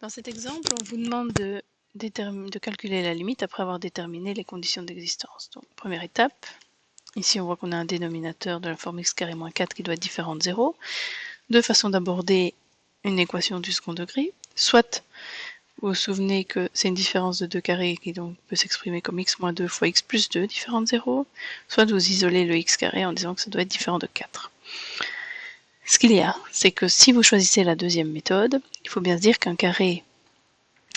Dans cet exemple, on vous demande de calculer la limite après avoir déterminé les conditions d'existence. Donc, première étape, ici on voit qu'on a un dénominateur de la forme x carré moins 4 qui doit être différent de 0. Deux façons d'aborder une équation du second degré. Soit vous vous souvenez que c'est une différence de 2 carrés qui donc peut s'exprimer comme x moins 2 fois x plus 2 différent de 0. Soit vous isolez le x carré en disant que ça doit être différent de 4. Ce qu'il y a, c'est que si vous choisissez la deuxième méthode, il faut bien se dire qu'un carré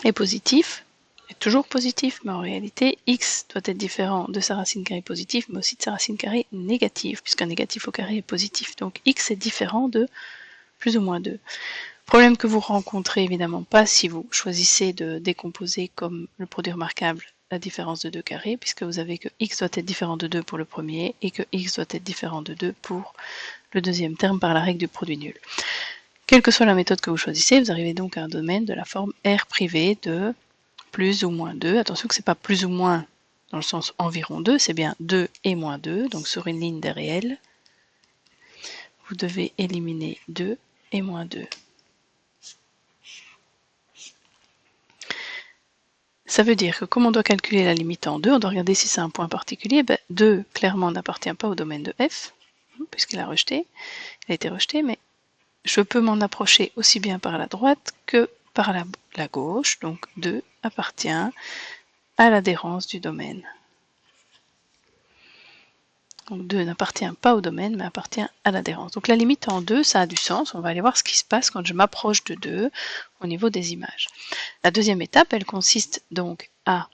est positif, est toujours positif, mais en réalité, x doit être différent de sa racine carrée positive, mais aussi de sa racine carrée négative, puisqu'un négatif au carré est positif. Donc x est différent de plus ou moins 2. Problème que vous rencontrez évidemment pas si vous choisissez de décomposer comme le produit remarquable la différence de 2 carrés, puisque vous avez que x doit être différent de 2 pour le premier, et que x doit être différent de 2 pour le deuxième terme par la règle du produit nul. Quelle que soit la méthode que vous choisissez, vous arrivez donc à un domaine de la forme R privée de plus ou moins 2. Attention que ce n'est pas plus ou moins dans le sens environ 2, c'est bien 2 et moins 2. Donc sur une ligne des réels, vous devez éliminer 2 et moins 2. Ça veut dire que comme on doit calculer la limite en 2, on doit regarder si c'est un point particulier. 2 clairement n'appartient pas au domaine de f, puisqu'il a été rejeté, mais je peux m'en approcher aussi bien par la droite que par la gauche. Donc 2 appartient à l'adhérence du domaine. Donc 2 n'appartient pas au domaine, mais appartient à l'adhérence. Donc la limite en 2, ça a du sens. On va aller voir ce qui se passe quand je m'approche de 2 au niveau des images. La deuxième étape, elle consiste donc à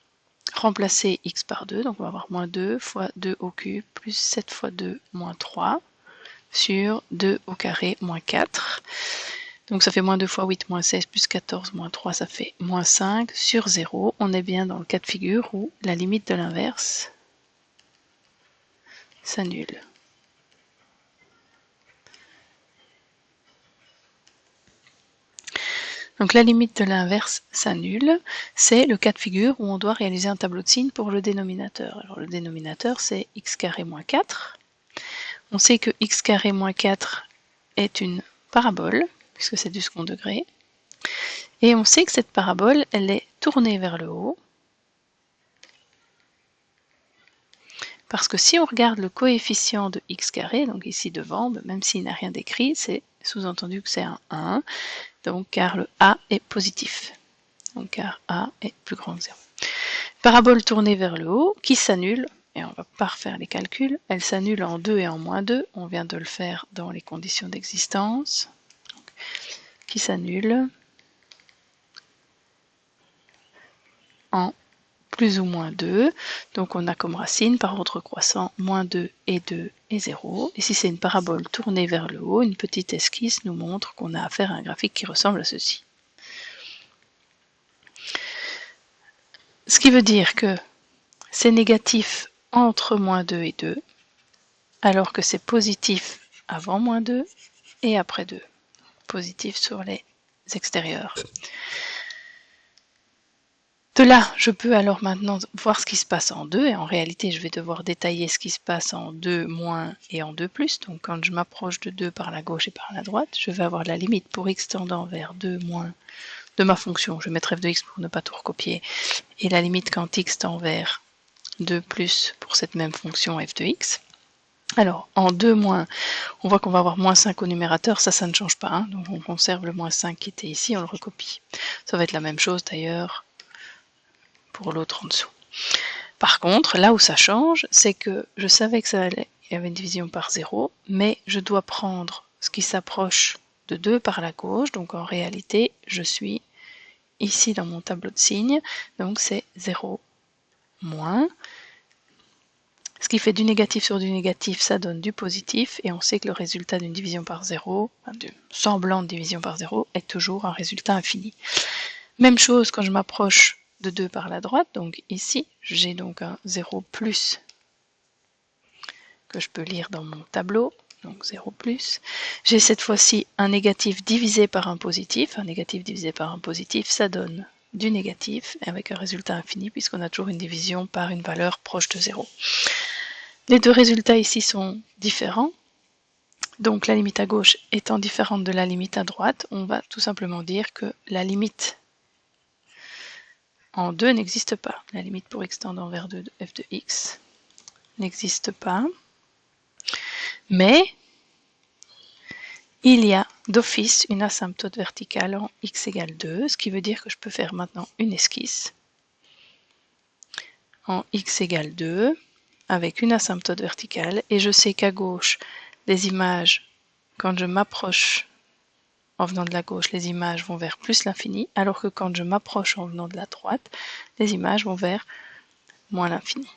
remplacer x par 2. Donc on va avoir moins 2 fois 2 au cube plus 7 fois 2 moins 3 sur 2 au carré moins 4. Donc ça fait moins 2 fois 8 moins 16 plus 14 moins 3, ça fait moins 5 sur 0. On est bien dans le cas de figure où la limite de l'inverse s'annule. Donc la limite de l'inverse s'annule, c'est le cas de figure où on doit réaliser un tableau de signes pour le dénominateur. Alors le dénominateur c'est x carré moins 4. On sait que x carré moins 4 est une parabole, puisque c'est du second degré. Et on sait que cette parabole, elle est tournée vers le haut. Parce que si on regarde le coefficient de x carré, donc ici devant, même s'il n'a rien d'écrit, c'est sous-entendu que c'est un 1, donc car le a est positif. Donc car a est plus grand que 0. Parabole tournée vers le haut qui s'annule, et on ne va pas refaire les calculs, elle s'annule en 2 et en moins 2, on vient de le faire dans les conditions d'existence, qui s'annule en plus ou moins 2, donc on a comme racine par ordre croissant moins 2 et 2 et 0, et si c'est une parabole tournée vers le haut, une petite esquisse nous montre qu'on a affaire à un graphique qui ressemble à ceci. Ce qui veut dire que c'est négatif entre moins 2 et 2, alors que c'est positif avant moins 2 et après 2. Positif sur les extérieurs. De là, je peux alors maintenant voir ce qui se passe en 2, et en réalité, je vais devoir détailler ce qui se passe en 2 moins et en 2 plus. Donc quand je m'approche de 2 par la gauche et par la droite, je vais avoir la limite pour x tendant vers 2 moins de ma fonction. Je vais mettre f de x pour ne pas tout recopier. Et la limite quand x tend vers 2 plus pour cette même fonction f de x. Alors, en 2 moins, on voit qu'on va avoir moins 5 au numérateur, ça ne change pas. Hein, donc on conserve le moins 5 qui était ici, on le recopie. Ça va être la même chose d'ailleurs pour l'autre en dessous. Par contre, là où ça change, c'est que je savais que il y avait une division par 0, mais je dois prendre ce qui s'approche de 2 par la gauche, donc en réalité, je suis ici dans mon tableau de signes, donc c'est 0 moins. Ce qui fait du négatif sur du négatif, ça donne du positif, et on sait que le résultat d'une division par 0, du semblant de division par 0, est toujours un résultat infini. Même chose quand je m'approche de 2 par la droite, donc ici, j'ai donc un 0 plus que je peux lire dans mon tableau, donc 0 plus. J'ai cette fois-ci un négatif divisé par un positif divisé par un positif, ça donne du négatif, avec un résultat infini, puisqu'on a toujours une division par une valeur proche de 0. Les deux résultats ici sont différents, donc la limite à gauche étant différente de la limite à droite, on va tout simplement dire que la limite en 2 n'existe pas. La limite pour x tendant vers 2 de f de x n'existe pas. Mais il y a d'office une asymptote verticale en x égale 2, ce qui veut dire que je peux faire maintenant une esquisse en x égale 2 avec une asymptote verticale, et je sais qu'à gauche, les images, quand je m'approche en venant de la gauche, les images vont vers plus l'infini, alors que quand je m'approche en venant de la droite, les images vont vers moins l'infini.